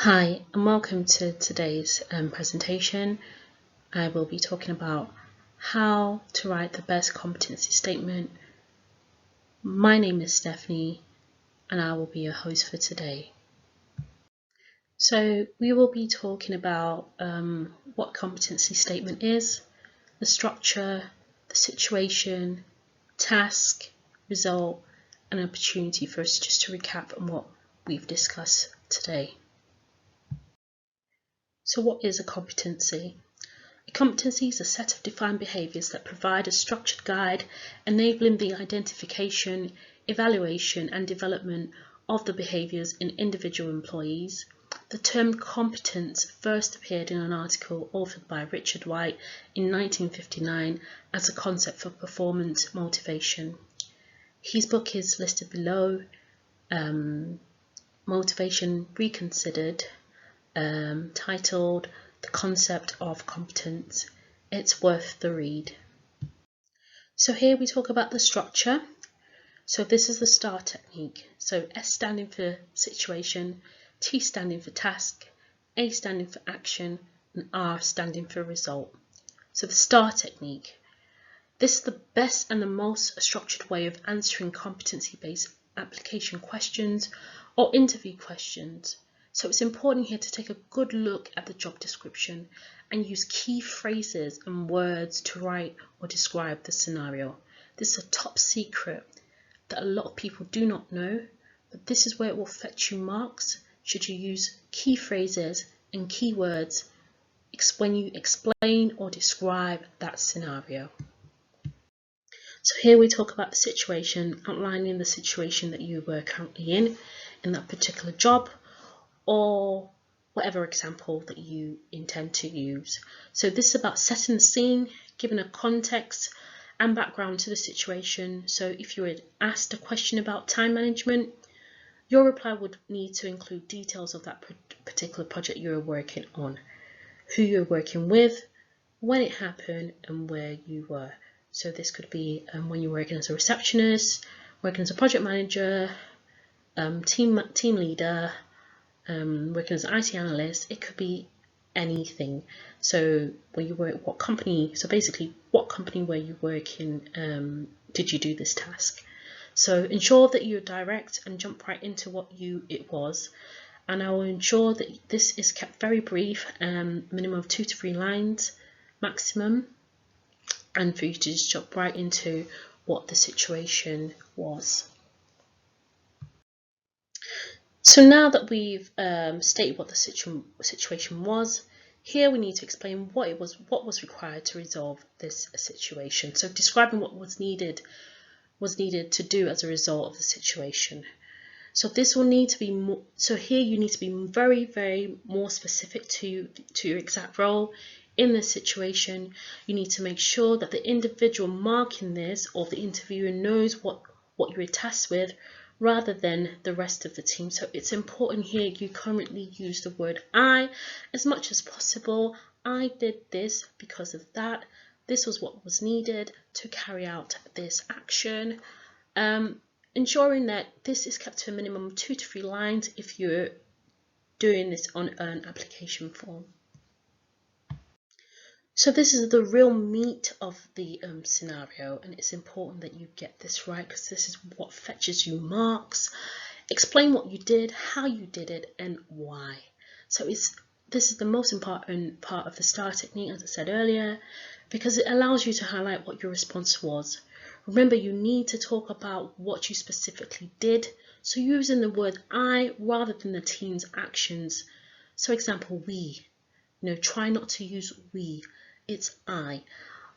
Hi, and welcome to today's presentation. I will be talking about how to write the best competency statement. My name is Stephanie, and I will be your host for today. So we will be talking about what competency statement is, the structure, the situation, task, result, and opportunity for us just to recap on what we've discussed today. So what is a competency? A competency is a set of defined behaviours that provide a structured guide enabling the identification, evaluation and development of the behaviours in individual employees. The term competence first appeared in an article authored by Richard White in 1959 as a concept for performance motivation. His book is listed below, Motivation Reconsidered, titled The Concept of Competence. It's worth the read. So here we talk about the structure. So this is the STAR technique. So S standing for situation, T standing for task, A standing for action, and R standing for result. So the STAR technique. This is the best and the most structured way of answering competency-based application questions or interview questions. So it's important here to take a good look at the job description and use key phrases and words to write or describe the scenario. This is a top secret that a lot of people do not know, but this is where it will fetch you marks should you use key phrases and key words when you explain or describe that scenario. So here we talk about the situation, outlining the situation that you were currently in that particular job, or whatever example that you intend to use. So this is about setting the scene, giving a context and background to the situation. So if you were asked a question about time management, your reply would need to include details of that particular project you're working on, who you're working with, when it happened, and where you were. So this could be when you're working as a receptionist, working as a project manager, team leader, working as an IT analyst. It could be anything. So when you work, what company? So basically, what company were you working? Did you do this task? So ensure that you're direct and jump right into what it was. And I will ensure that this is kept very brief, minimum of 2 to 3 lines maximum, and for you to just jump right into what the situation was. So now that we've stated what the situation was, here we need to explain what was required to resolve this situation. So describing what was needed to do as a result of the situation. So this will need to be more. So here you need to be very, very more specific to your exact role in this situation. You need to make sure that the individual marking this or the interviewer knows what you're tasked with, rather than the rest of the team. So it's important here you currently use the word I as much as possible. I did this because of that. This was what was needed to carry out this action. Ensuring that this is kept to a minimum of 2 to 3 lines if you're doing this on an application form. So this is the real meat of the scenario, and it's important that you get this right because this is what fetches you marks. Explain what you did, how you did it, and why. So this is the most important part of the STAR technique, as I said earlier, because it allows you to highlight what your response was. Remember, you need to talk about what you specifically did, so using the word I rather than the team's actions. So example, we. Try not to use we. It's I.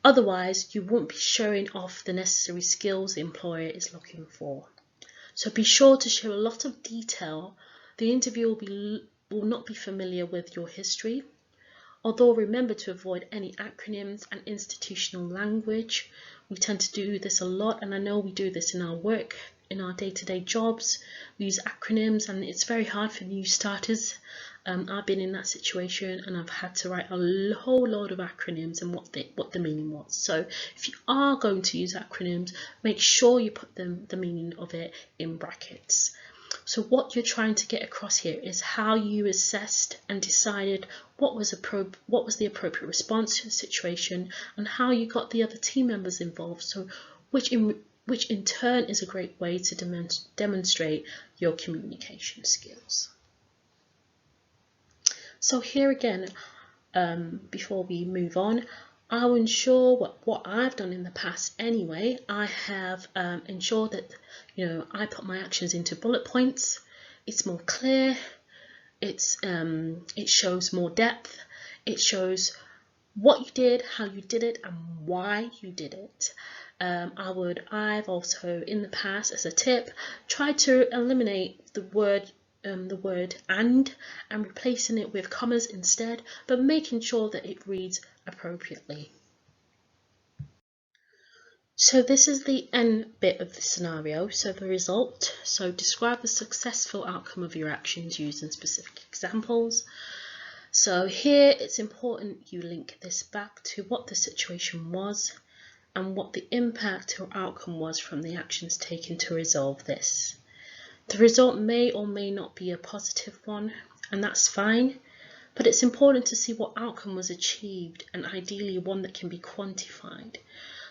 Otherwise, you won't be showing off the necessary skills the employer is looking for. So be sure to show a lot of detail. The interviewer will not be familiar with your history. Although remember to avoid any acronyms and institutional language. We tend to do this a lot, and I know we do this in our work, in our day-to-day jobs. We use acronyms, and it's very hard for new starters. I've been in that situation, and I've had to write a whole load of acronyms and what the meaning was. So if you are going to use acronyms, make sure you put the meaning of it in brackets. So what you're trying to get across here is how you assessed and decided what was the appropriate response to the situation, and how you got the other team members involved. So which in turn is a great way to demonstrate your communication skills. So here again, before we move on, I'll ensure what I've done in the past anyway. I have ensured that I put my actions into bullet points. It's more clear. It shows more depth. It shows what you did, how you did it, and why you did it. I've also in the past, as a tip, tried to eliminate the word and replacing it with commas instead, but making sure that it reads appropriately. So this is the end bit of the scenario, so the result. So describe the successful outcome of your actions using specific examples. So here it's important you link this back to what the situation was and what the impact or outcome was from the actions taken to resolve this. The result may or may not be a positive one, and that's fine, but it's important to see what outcome was achieved, and ideally one that can be quantified.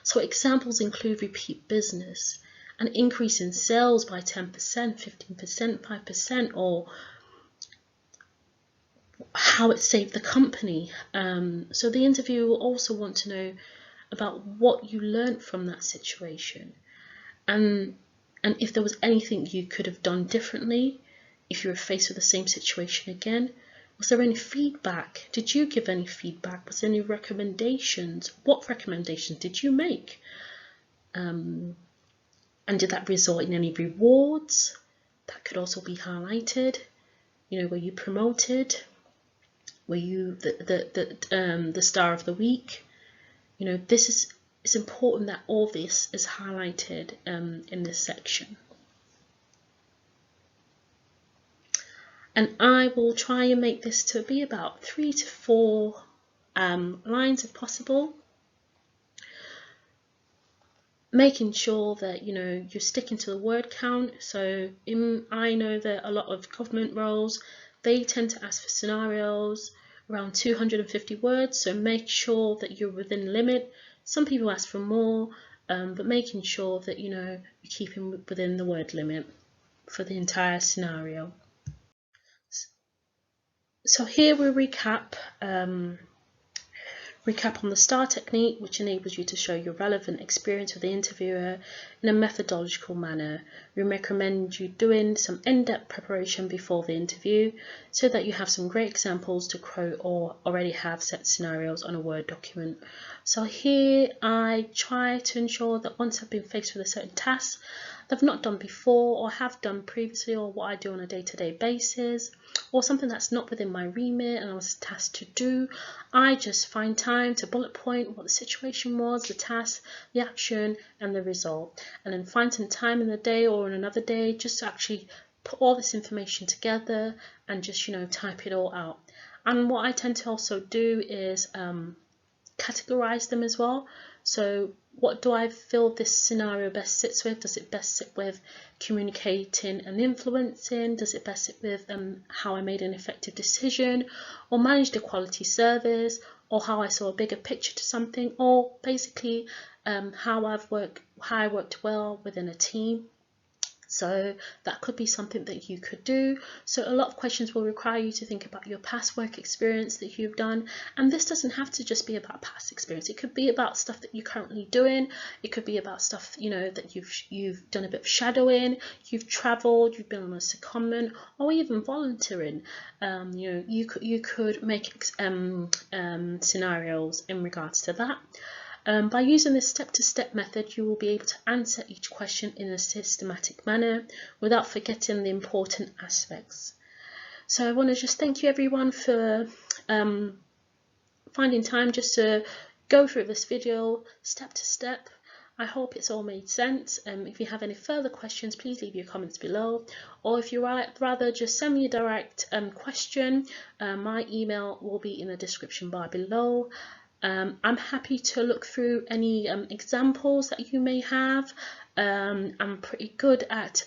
So examples include repeat business, an increase in sales by 10%, 15%, 5%, or how it saved the company. So the interviewer will also want to know about what you learned from that situation, and if there was anything you could have done differently if you were faced with the same situation again. Was there any feedback? Did you give any feedback? Was there any recommendations? What recommendations did you make? And did that result in any rewards? That could also be highlighted. Were you promoted? Were you the star of the week? It's important that all this is highlighted in this section. And I will try and make this to be about 3 to 4 lines if possible. Making sure that you're sticking to the word count. So I know that a lot of government roles, they tend to ask for scenarios around 250 words, so make sure that you're within limit. Some people ask for more, but making sure that you're keeping within the word limit for the entire scenario. So here we recap on the STAR technique, which enables you to show your relevant experience with the interviewer in a methodological manner. We recommend you doing some in-depth preparation before the interview so that you have some great examples to quote or already have set scenarios on a Word document. So here I try to ensure that once I've been faced with a certain task that I've not done before or have done previously, or what I do on a day-to-day basis, or something that's not within my remit and I was tasked to do, I just find time to bullet point what the situation was, the task, the action, and the result, and then find some time in the day or in another day just to actually put all this information together and just type it all out. And what I tend to also do is categorize them as well. So what do I feel this scenario best sits with? Does it best sit with communicating and influencing? Does it best sit with how I made an effective decision, or managed a quality service, or how I saw a bigger picture to something, or basically how I worked well within a team? So that could be something that you could do. So a lot of questions will require you to think about your past work experience that you've done. And this doesn't have to just be about past experience. It could be about stuff that you're currently doing. It could be about stuff, that you've done a bit of shadowing, you've traveled, you've been on a secondment, or even volunteering. You could make scenarios in regards to that. By using this step-to-step method, you will be able to answer each question in a systematic manner without forgetting the important aspects. So I want to just thank you everyone for finding time just to go through this video step to step. I hope it's all made sense. If you have any further questions, please leave your comments below, or if you rather just send me a direct question, my email will be in the description bar below. I'm happy to look through any examples that you may have. I'm pretty good at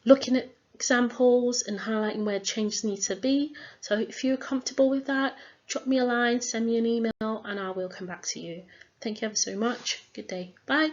looking at examples and highlighting where changes need to be. So if you're comfortable with that, drop me a line, send me an email, and I will come back to you. Thank you ever so much. Good day. Bye.